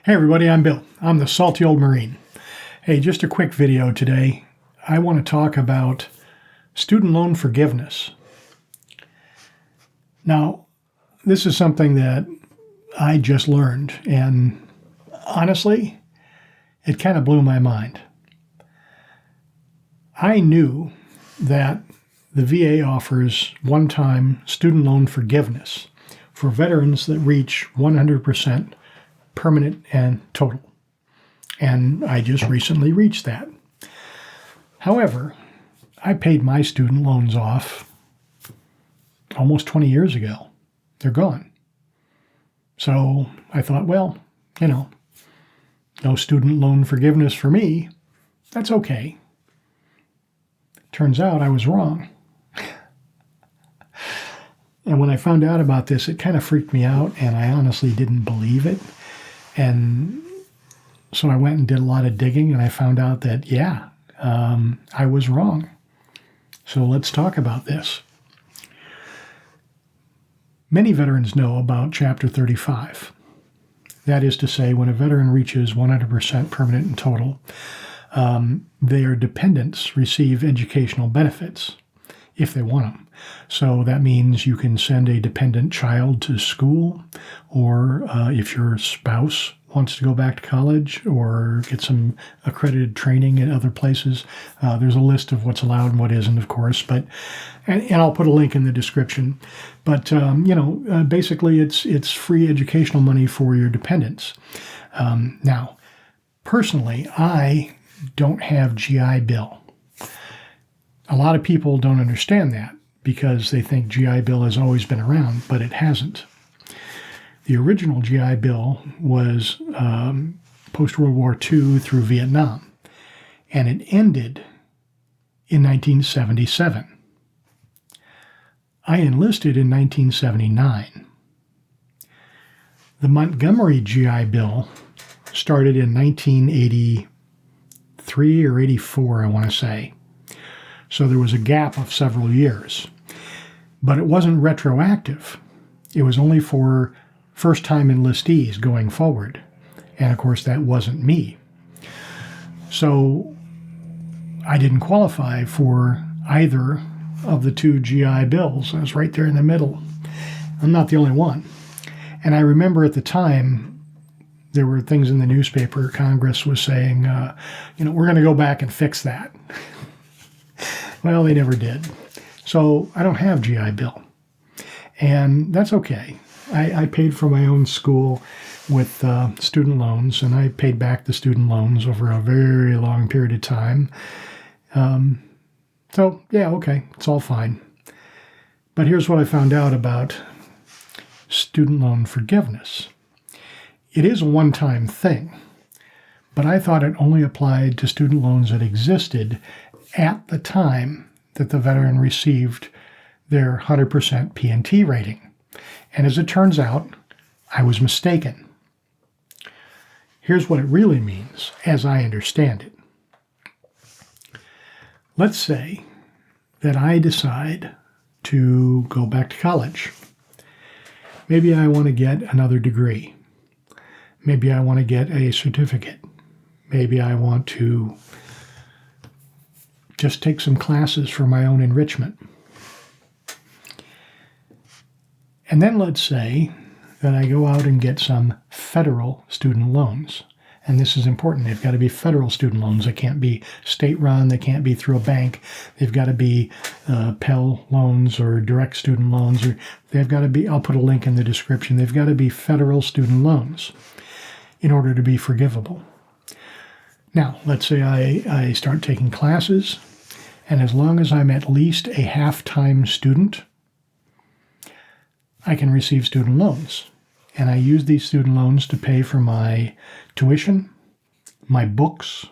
Hey everybody, I'm Bill. I'm the salty old Marine. Hey, just a quick video today. I want to talk about student loan forgiveness. Now, this is something that I just learned, and honestly, it kind of blew my mind. I knew that the VA offers one-time student loan forgiveness for veterans that reach 100% permanent and total. And I just recently reached that. However, I paid my student loans off almost 20 years ago. They're gone. So I thought, well, no student loan forgiveness for me. That's okay. Turns out I was wrong. And when I found out about this, it kind of freaked me out, and I honestly didn't believe it. And so I went and did a lot of digging, and I found out that, I was wrong. So let's talk about this. Many veterans know about Chapter 35. That is to say, when a veteran reaches 100% permanent and total, their dependents receive educational benefits if they want them. So that means you can send a dependent child to school, or if your spouse wants to go back to college or get some accredited training at other places. There's a list of what's allowed and what isn't, of course, and I'll put a link in the description. But basically, it's free educational money for your dependents. Now, personally, I don't have GI Bill. A lot of people don't understand that because they think GI Bill has always been around, but it hasn't. The original GI Bill was post-World War II through Vietnam, and it ended in 1977. I enlisted in 1979. The Montgomery GI Bill started in 1983 or 84, I want to say. So there was a gap of several years. But it wasn't retroactive. It was only for first-time enlistees going forward. And of course, that wasn't me. So I didn't qualify for either of the two GI Bills. I was right there in the middle. I'm not the only one. And I remember at the time, there were things in the newspaper, Congress was saying, we're going to go back and fix that. Well, they never did. So I don't have GI Bill. And that's okay. I paid for my own school with student loans, and I paid back the student loans over a very long period of time. Okay, it's all fine. But here's what I found out about student loan forgiveness. It is a one-time thing, but I thought it only applied to student loans that existed at the time that the veteran received their 100% P&T rating. And as it turns out, I was mistaken. Here's what it really means, as I understand it. Let's say that I decide to go back to college. Maybe I want to get another degree. Maybe I want to get a certificate. Maybe I want to just take some classes for my own enrichment. And then let's say that I go out and get some federal student loans. And this is important. They've got to be federal student loans. They can't be state-run. They can't be through a bank. They've got to be Pell loans or direct student loans. Or they've got to be, I'll put a link in the description, they've got to be federal student loans in order to be forgivable. Now, let's say I start taking classes, and as long as I'm at least a half-time student, I can receive student loans. And I use these student loans to pay for my tuition, my books,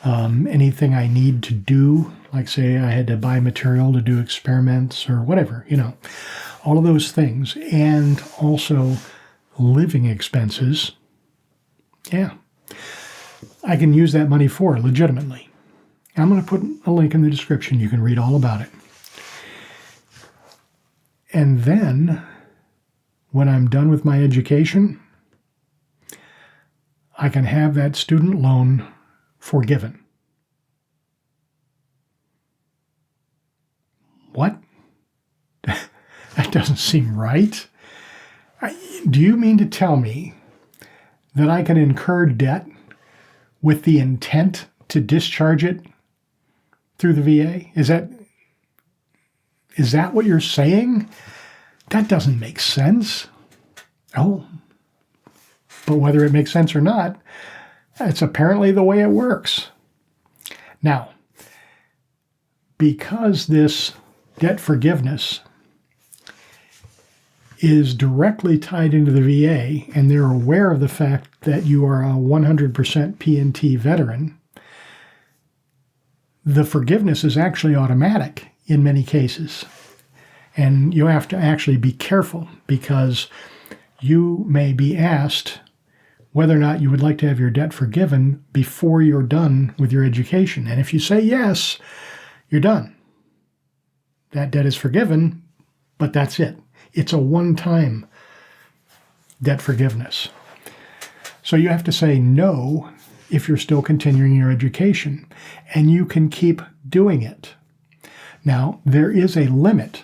anything I need to do, like say I had to buy material to do experiments or whatever, all of those things, and also living expenses. Yeah, I can use that money for legitimately. I'm going to put a link in the description. You can read all about it. And then, when I'm done with my education, I can have that student loan forgiven. What? That doesn't seem right. Do you mean to tell me that I can incur debt with the intent to discharge it through the VA? Is that what you're saying? That doesn't make sense. Oh, but whether it makes sense or not, it's apparently the way it works. Now, because this debt forgiveness is directly tied into the VA, and they're aware of the fact that you are a 100% P&T veteran, the forgiveness is actually automatic in many cases. And you have to actually be careful, because you may be asked whether or not you would like to have your debt forgiven before you're done with your education. And if you say yes, you're done. That debt is forgiven, but that's it. It's a one-time debt forgiveness. So you have to say no if you're still continuing your education, and you can keep doing it. Now, there is a limit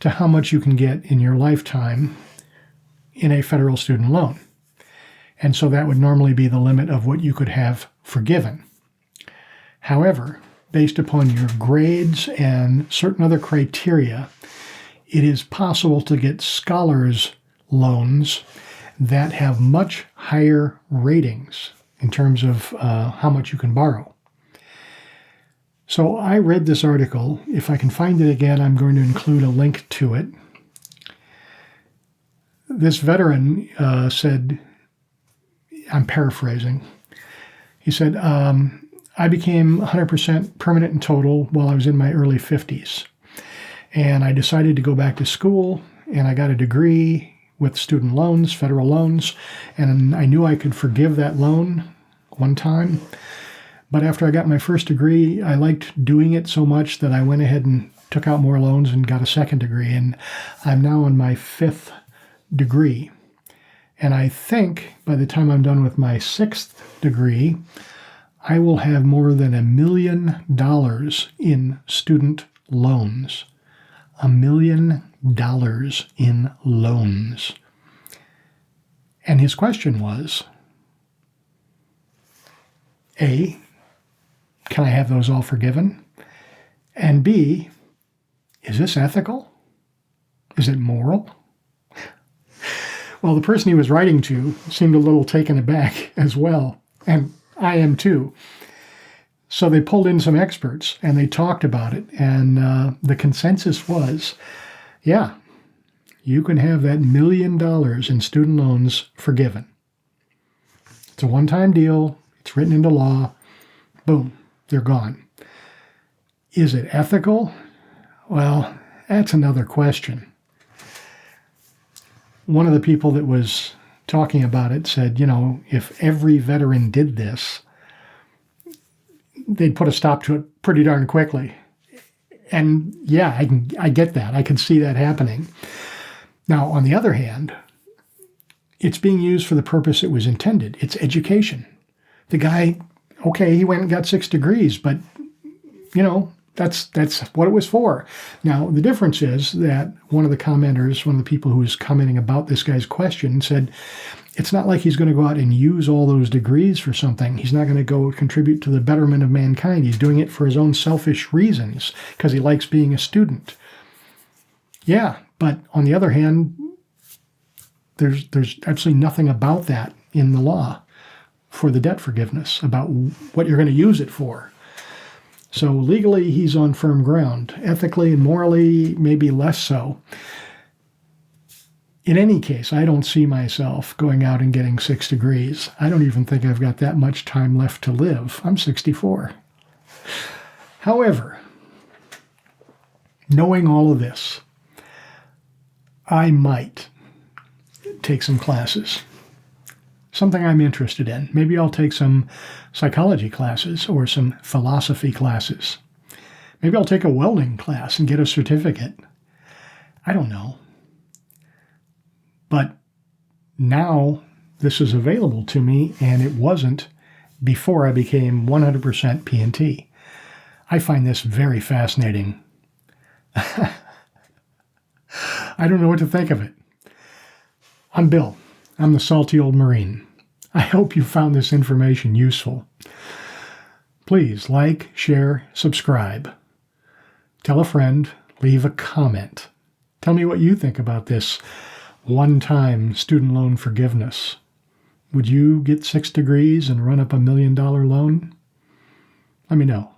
to how much you can get in your lifetime in a federal student loan. And so that would normally be the limit of what you could have forgiven. However, based upon your grades and certain other criteria, it is possible to get scholars loans that have much higher ratings in terms of how much you can borrow. So I read this article. If I can find it again, I'm going to include a link to it. This veteran said, I'm paraphrasing, he said, I became 100% permanent and total while I was in my early 50s. And I decided to go back to school, and I got a degree with student loans, federal loans, and I knew I could forgive that loan one time. But after I got my first degree, I liked doing it so much that I went ahead and took out more loans and got a second degree. And I'm now on my 5th degree. And I think by the time I'm done with my 6th degree, I will have more than $1 million in student loans. $1 million in loans. And his question was, A, can I have those all forgiven? And B, is this ethical? Is it moral? Well, the person he was writing to seemed a little taken aback as well, and I am too. So they pulled in some experts, and they talked about it, and the consensus was, yeah, you can have that $1 million in student loans forgiven. It's a one-time deal. It's written into law. Boom, they're gone. Is it ethical? Well, that's another question. One of the people that was talking about it said, if every veteran did this, they'd put a stop to it pretty darn quickly. And yeah, I get that. I can see that happening. Now, on the other hand, it's being used for the purpose it was intended. It's education. The guy, okay, he went and got 6 degrees, but, that's what it was for. Now, the difference is that one of the commenters, one of the people who was commenting about this guy's question, said, it's not like he's going to go out and use all those degrees for something. He's not going to go contribute to the betterment of mankind. He's doing it for his own selfish reasons because he likes being a student. Yeah, but on the other hand, there's absolutely nothing about that in the law for the debt forgiveness, about what you're going to use it for. So legally, he's on firm ground. Ethically and morally, maybe less so. In any case, I don't see myself going out and getting 6 degrees. I don't even think I've got that much time left to live. I'm 64. However, knowing all of this, I might take some classes. Something I'm interested in. Maybe I'll take some psychology classes or some philosophy classes. Maybe I'll take a welding class and get a certificate. I don't know. But now this is available to me, and it wasn't before I became 100% P&T. I find this very fascinating. I don't know what to think of it. I'm Bill. I'm the salty old Marine. I hope you found this information useful. Please like, share, subscribe. Tell a friend, leave a comment. Tell me what you think about this one-time student loan forgiveness. Would you get 6 degrees and run up $1 million loan? Let me know.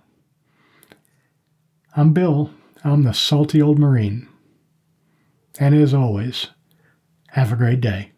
I'm Bill. I'm the salty old Marine. And as always, have a great day.